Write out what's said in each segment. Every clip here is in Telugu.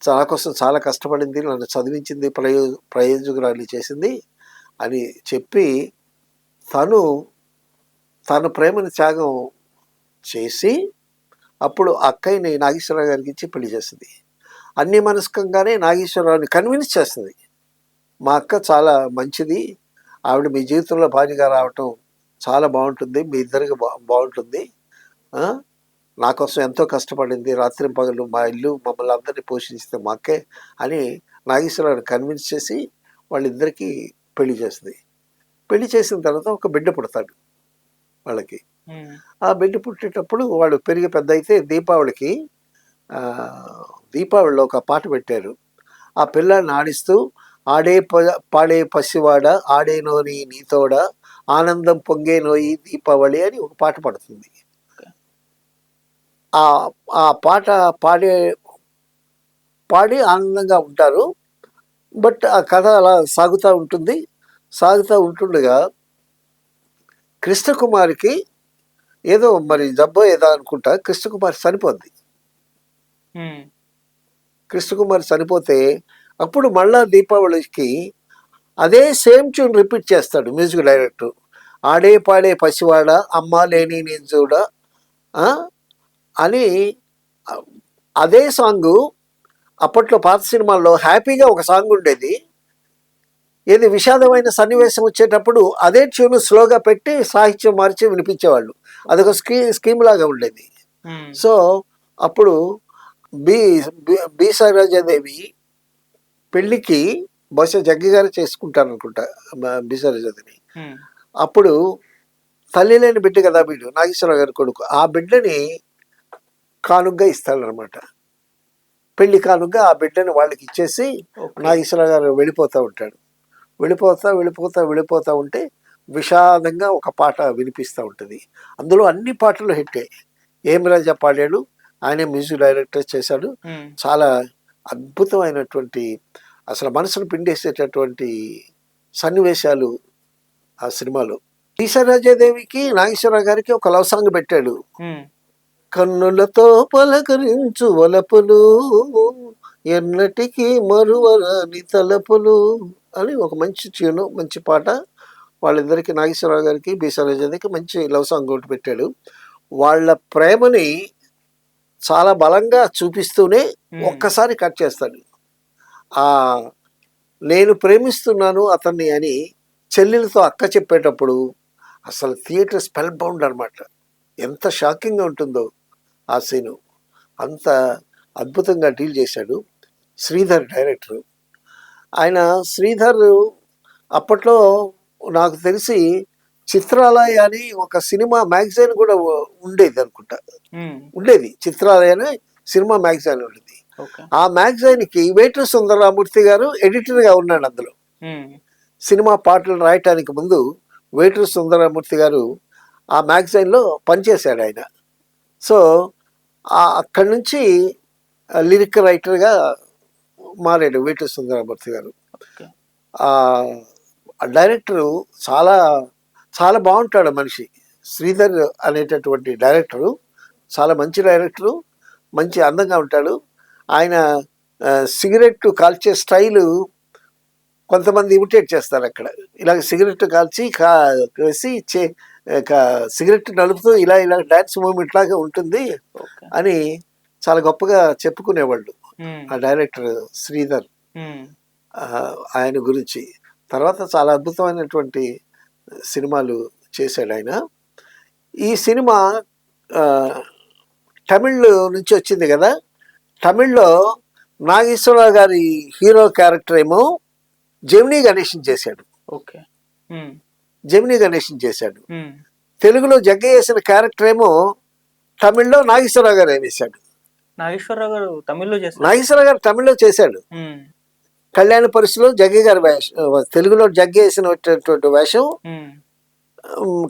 నా కోసం చాలా కష్టపడింది, నన్ను చదివించింది, ప్రయోజకురాలు చేసింది అని చెప్పి తను తన ప్రేమను త్యాగం చేసి అప్పుడు అక్కయ్యని నాగేశ్వరరావు గారికి ఇచ్చి పెళ్లి చేస్తుంది. అన్ని మనస్కంగానే నాగేశ్వరరావుని కన్విన్స్ చేస్తుంది. మా అక్క చాలా మంచిది, ఆవిడ మీ జీవితంలో భార్యగా రావటం చాలా బాగుంటుంది, మీ ఇద్దరికి బాగుంటుంది, నా కోసం ఎంతో కష్టపడింది, రాత్రి పగలు మా ఇల్లు మమ్మల్ని అందరినీ పోషిస్తే మా అక్కే అని నాగేశ్వరరావుని కన్విన్స్ చేసి వాళ్ళిద్దరికీ పెళ్లి చేస్తుంది. పెళ్లి చేసిన తర్వాత ఒక బిడ్డ పుడతాడు వాళ్ళకి. ఆ బిడ్డ పుట్టేటప్పుడు వాళ్ళు పెరిగి పెద్ద అయితే దీపావళిలో ఒక పాట పెట్టారు. ఆ పిల్లాన్ని ఆడిస్తూ పాడే పసివాడ ఆడేనోని నీతోడ ఆనందం పొంగేనోయి దీపావళి అని ఒక పాట పడుతుంది. ఆ పాట పాడి ఆనందంగా ఉంటారు. బట్ ఆ కథ అలా సాగుతూ ఉంటుంది. సాగుతూ ఉంటుండగా కృష్ణకుమారికి ఏదో మరి జబ్బో ఏదో అనుకుంటా కృష్ణకుమారి చనిపోద్ది. కృష్ణకుమారి చనిపోతే అప్పుడు మళ్ళా దీపావళికి అదే సేమ్ ట్యూన్ రిపీట్ చేస్తాడు మ్యూజిక్ డైరెక్టర్. ఆడే పాడే పసివాడ అమ్మ లేని నేను చూడ అని అదే సాంగు అప్పట్లో పాత సినిమాల్లో హ్యాపీగా ఒక సాంగ్ ఉండేది. ఏది విషాదమైన సన్నివేశం వచ్చేటప్పుడు అదే ట్యూన్ స్లోగా పెట్టి సాహిత్యం మార్చి వినిపించేవాళ్ళు. అదొక స్కీమ్ లాగా ఉండేది. సో అప్పుడు బి శైలజాదేవి పెళ్లికి బహుశా జగ్గి గారు చేసుకుంటారు అనుకుంటా బి శైలజాదేవి. అప్పుడు తల్లి లేని బిడ్డ కదా వీడు, నాగేశ్వరరావు గారి కొడుకు. ఆ బిడ్డని కానుగ్గా ఇస్తాడనమాట. పెళ్లి కానుగ్గా ఆ బిడ్డని వాళ్ళకి ఇచ్చేసి నాగేశ్వరరావు గారు వెళ్ళిపోతూ ఉంటాడు. వెళ్ళిపోతా ఉంటే విషాదంగా ఒక పాట వినిపిస్తూ ఉంటుంది. అందులో అన్ని పాటలు హిట్టే. ఏం రాజా పాడాడు, ఆయనే మ్యూజిక్ డైరెక్టర్ చేశాడు. చాలా అద్భుతమైనటువంటి అసలు మనసును పిండేసేటటువంటి సన్నివేశాలు ఆ సినిమాలో. ఈశ్వరరాజాదేవికి నాగేశ్వరరావు గారికి ఒక లవ్ సాంగ్ పెట్టాడు. కన్నులతో పలకరించు వలపులు ఎన్నటికీ మరువరాని తలపులు అని ఒక మంచి ట్యూను, మంచి పాట. వాళ్ళిద్దరికి నాగేశ్వరరావు గారికి బి శైలజాదేవికి మంచి లవ్ సాంగ్ ఒకటి పెట్టాడు. వాళ్ళ ప్రేమని చాలా బలంగా చూపిస్తూనే ఒక్కసారి కట్ చేస్తాడు. నేను ప్రేమిస్తున్నాను అతన్ని అని చెల్లెలతో అక్క చెప్పేటప్పుడు అసలు థియేటర్ స్పెల్ బౌండ్ అనమాట. ఎంత షాకింగ్గా ఉంటుందో ఆ సీను. అంత అద్భుతంగా డీల్ చేశాడు శ్రీధర్ డైరెక్టరు. శ్రీధర్ అప్పట్లో నాకు తెలిసి చిత్రాలయ అని ఒక సినిమా మ్యాగజైన్ కూడా ఉండేది అనుకుంటా. ఉండేది చిత్రాలయ అని సినిమా మ్యాగజైన్ ఉండేది. ఆ మ్యాగజైన్కి వేటూరి సుందరరామూర్తి గారు ఎడిటర్గా ఉన్నాడు. అందులో సినిమా పాటలు రాయటానికి ముందు వేటూరి సుందరరామూర్తి గారు ఆ మ్యాగజైన్లో పనిచేశాడు ఆయన. సో అక్కడి నుంచి లిరిక్ రైటర్గా మారాడు వేటూరి సుందరరామూర్తి గారు. డైరెక్టరు చాలా చాలా బాగుంటాడు మనిషి. శ్రీధర్ అనేటటువంటి డైరెక్టరు చాలా మంచి డైరెక్టరు, మంచి అందంగా ఉంటాడు. ఆయన సిగరెట్ కాల్చే స్టైలు కొంతమంది ఇమిటేట్ చేస్తారు. అక్కడ ఇలాగ సిగరెట్ కాల్చి వేసి సిగరెట్ నలుపుతూ ఇలా డాన్స్ మూమెంట్ లాగా ఉంటుంది అని చాలా గొప్పగా చెప్పుకునేవాళ్ళు ఆ డైరెక్టర్ శ్రీధర్ ఆయన గురించి. తర్వాత చాలా అద్భుతమైనటువంటి సినిమాలు చేశాడు ఆయన. ఈ సినిమా తమిళ్ నుంచి వచ్చింది కదా. తమిళ్లో నాగేశ్వరరావు గారి హీరో క్యారెక్టర్ ఏమో జెమినీ గణేషన్ చేశాడు. జెమినీ గణేషన్ చేశాడు. తెలుగులో జగ్గ వేసిన క్యారెక్టర్ ఏమో తమిళ్లో నాగేశ్వరరావు గారు వేశాడు. నాగేశ్వరరావు గారు తమిళ్లో చేశాడు. కళ్యాణ పరిస్థితిలో జగ్గ గారి వేషం, తెలుగులో జగ్గ వేసినటువంటి వేషం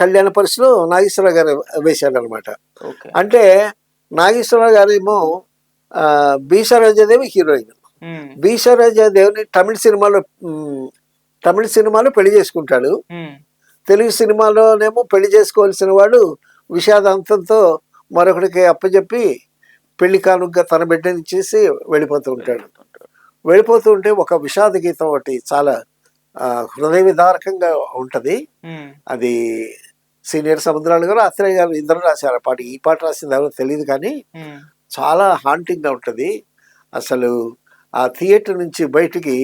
కళ్యాణ పరిస్థితిలో నాగేశ్వరరావు గారు వేశాడు అనమాట. అంటే నాగేశ్వరరావు గారు ఏమో బి సరోజాదేవి హీరోయిన్. బి సరోజాదేవిని తమిళ సినిమాలో పెళ్లి చేసుకుంటాడు. తెలుగు సినిమాలోనేమో పెళ్లి చేసుకోవాల్సిన వాడు విషాదాంతంతో మరొకడికి అప్పచెప్పి పెళ్లి కానుకగా తన బిడ్డని ఇచ్చేసి వెళ్ళిపోతూ ఉంటాడు. వెళ్ళిపోతూ ఉంటే ఒక విషాద గీతం ఒకటి చాలా హృదయ విదారకంగా ఉంటది. అది సీనియర్ సముద్రాలు గారు, ఆత్రేయ గారు ఇద్దరు రాశారు ఆ పాట. ఈ పాట రాసింది ఎవరో తెలియదు కానీ చాలా హాంటింగ్గా ఉంటుంది. అసలు ఆ థియేటర్ నుంచి బయటికి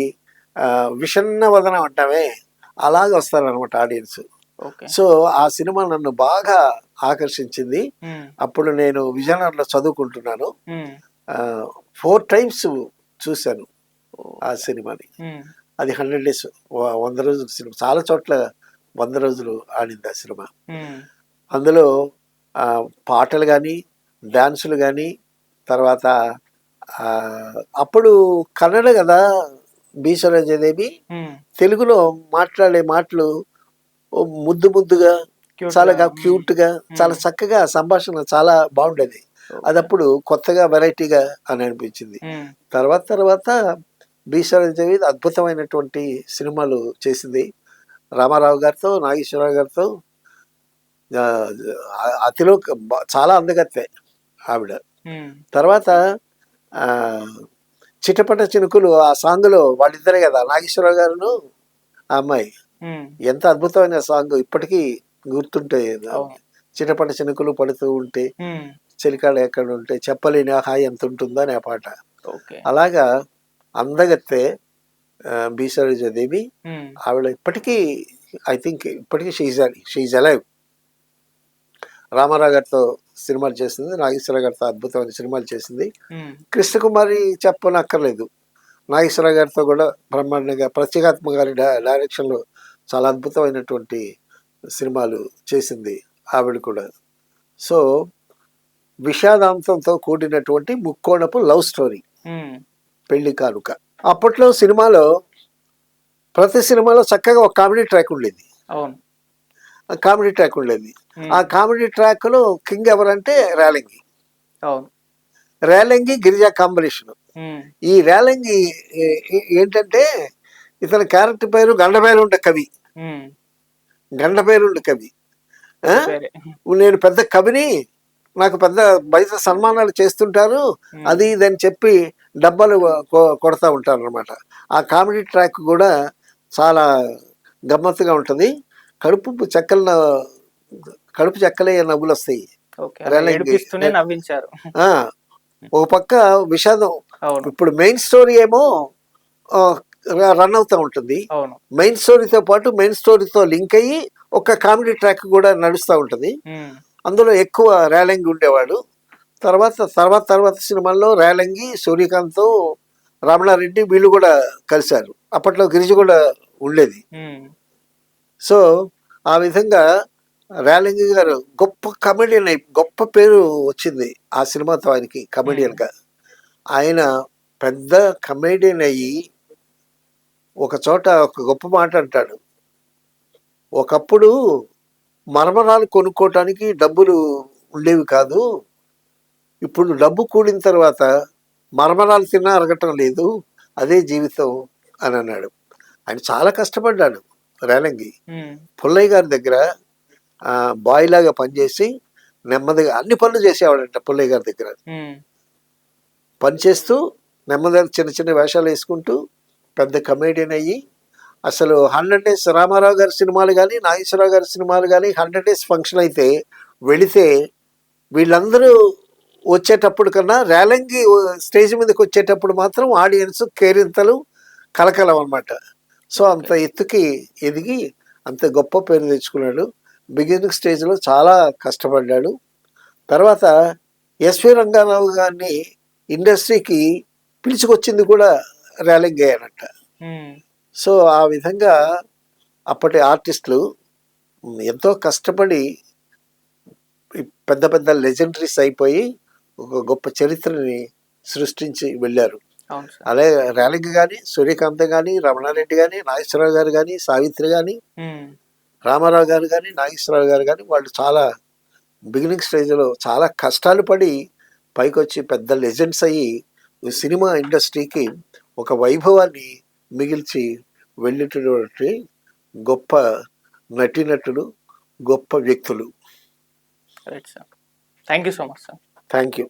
విషన్న వదనం అంటామే అలాగే వస్తారనమాట ఆడియన్స్. సో ఆ సినిమా నన్ను బాగా ఆకర్షించింది. అప్పుడు నేను విజయనగరంలో చదువుకుంటున్నాను. 4 times చూశాను ఆ సినిమాని. అది 100 days 100 రోజుల సినిమా. చాలా చోట్ల 100 రోజులు ఆడింది ఆ సినిమా. అందులో పాటలు కానీ, డాన్సులు కానీ, తర్వాత అప్పుడు కన్నడ కదా బి సరోజాదేవి, తెలుగులో మాట్లాడే మాటలు ముద్దు ముద్దుగా, చాలా క్యూట్ గా, చాలా చక్కగా సంభాషణ చాలా బాగుండేది. అది అప్పుడు కొత్తగా వెరైటీగా అని అనిపించింది. తర్వాత బి సరోజాదేవి అద్భుతమైనటువంటి సినిమాలు చేసింది. రామారావు గారితో, నాగేశ్వరరావు గారితో. అతిలో చాలా అందగత్తే ఆవిడ. తర్వాత చిటపట చినుకులు ఆ సాంగ్ లో వాళ్ళిద్దరే కదా, నాగేశ్వరరావు గారును ఆ అమ్మాయి. ఎంత అద్భుతమైన సాంగ్, ఇప్పటికీ గుర్తుంటే. చిటపట చినుకులు పడుతూ ఉంటే చెలికాడ ఎక్కడ ఉంటే చెప్పలేని హాయి ఎంత ఉంటుందో అనే పాట. అలాగా అందగత్తే బి సరోజాదేవి. ఆవిడ ఇప్పటికీ ఐ థింక్ ఇప్పటికీ షీఈ్ అలైవ్. రామారావు గారితో సినిమాలు చేసింది, నాగేశ్వరరావు గారితో అద్భుతమైన సినిమాలు చేసింది. కృష్ణకుమారి చెప్పనక్కర్లేదు, నాగేశ్వరరావు గారితో కూడా బ్రహ్మాండంగా, ప్రత్యేకాత్మ గారి డైరెక్షన్లో చాలా అద్భుతమైనటువంటి సినిమాలు చేసింది ఆవిడ కూడా. సో విషాదాంతంతో కూడినటువంటి ముక్కోణపు లవ్ స్టోరీ పెళ్లి కానుక. అప్పట్లో సినిమాలో ప్రతి సినిమాలో చక్కగా ఒక కామెడీ ట్రాక్ ఉండేది. కామెడీ ట్రాక్ ఉండేది. ఆ కామెడీ ట్రాక్ లో కింగ్ ఎవరంటే రేలంగి. రేలంగి గిరిజా కాంబినేషన్. ఈ రేలంగి ఏంటంటే ఇతని క్యారెక్టర్ పేరు గండపేరుండ కవి. గండపేరుండ కవి. నేను పెద్ద కవిని, నాకు పెద్ద బయట సన్మానాలు చేస్తుంటారు, అది ఇదని చెప్పి డబ్బాలు కొడతా ఉంటారు అనమాట. ఆ కామెడీ ట్రాక్ కూడా చాలా గమ్మత్తుగా ఉంటుంది. కడుపు చెక్కలే నవ్వులు వస్తాయి. ఒక పక్క విషాదం. ఇప్పుడు మెయిన్ స్టోరీ ఏమో రన్ అవుతూ ఉంటుంది. మెయిన్ స్టోరీతో పాటు మెయిన్ స్టోరీతో లింక్ అయ్యి ఒక కామెడీ ట్రాక్ కూడా నడుస్తూ ఉంటుంది. అందులో ఎక్కువ రేలంగి ఉండేవాడు. తర్వాత సినిమాల్లో రేలంగి, సూర్యకాంత్, రమణారెడ్డి వీళ్ళు కూడా కలిశారు. అప్పట్లో గిరిజ కూడా ఉండేది. సో ఆ విధంగా రేలంగి గారు గొప్ప కమెడియన్ గొప్ప పేరు వచ్చింది ఆ సినిమాతో ఆయనకి కమెడియన్ గా. ఆయన పెద్ద కమెడియన్ అయ్యి ఒక చోట ఒక గొప్ప మాట అంటాడు, ఒకప్పుడు మరమరాలు కొనుక్కోవటానికి డబ్బులు ఉండేవి కాదు, ఇప్పుడు డబ్బు కూడిన తర్వాత మరమరాలు తిన్నా అరగటం లేదు, అదే జీవితం అని అన్నాడు. ఆయన చాలా కష్టపడ్డాడు రేలంగి. పుల్లయ్య గారి దగ్గర బాయ్ లాగా పనిచేసి నెమ్మదిగా అన్ని పనులు చేసేవాడంట. పుల్లయ్య గారి దగ్గర పనిచేస్తూ నెమ్మదిగా చిన్న చిన్న వేషాలు వేసుకుంటూ పెద్ద కమెడియన్ అయ్యి, అసలు 100 days రామారావు గారి సినిమాలు కానీ, నాగేశ్వరరావు గారి సినిమాలు కానీ 100 days ఫంక్షన్ అయితే వెళితే వీళ్ళందరూ వచ్చేటప్పుడు కన్నా రేలంగి స్టేజ్ మీదకి వచ్చేటప్పుడు మాత్రం ఆడియన్స్ కేరింతలు కలకలం అన్నమాట. సో అంత ఎత్తుకి ఎదిగి అంత గొప్ప పేరు తెచ్చుకున్నాడు. బిగినింగ్ స్టేజ్లో చాలా కష్టపడ్డాడు. తర్వాత ఎస్వి రంగారావు గారిని ఇండస్ట్రీకి పిలుచుకొచ్చింది కూడా రేలంగి అన్నట్ట. సో ఆ విధంగా అప్పటి ఆర్టిస్టులు ఎంతో కష్టపడి పెద్ద పెద్ద లెజెండరీస్ అయిపోయి ఒక గొప్ప చరిత్రని సృష్టించి వెళ్ళారు. అలాగే రేలంగి కానీ, సూర్యకాంత్ కానీ, రమణారెడ్డి కానీ, నాగేశ్వరరావు గారు కానీ, సావిత్రి కానీ, రామారావు గారు కానీ, నాగేశ్వరరావు గారు కానీ, వాళ్ళు చాలా బిగినింగ్ స్టేజ్లో చాలా కష్టాలు పడి పైకి వచ్చి పెద్ద లెజెండ్స్ అయ్యి సినిమా ఇండస్ట్రీకి ఒక వైభవాన్ని మిగిల్చి వెళ్ళేటటువంటి గొప్ప నటీనటులు, గొప్ప వ్యక్తులు. Thank you so much sir. Thank you.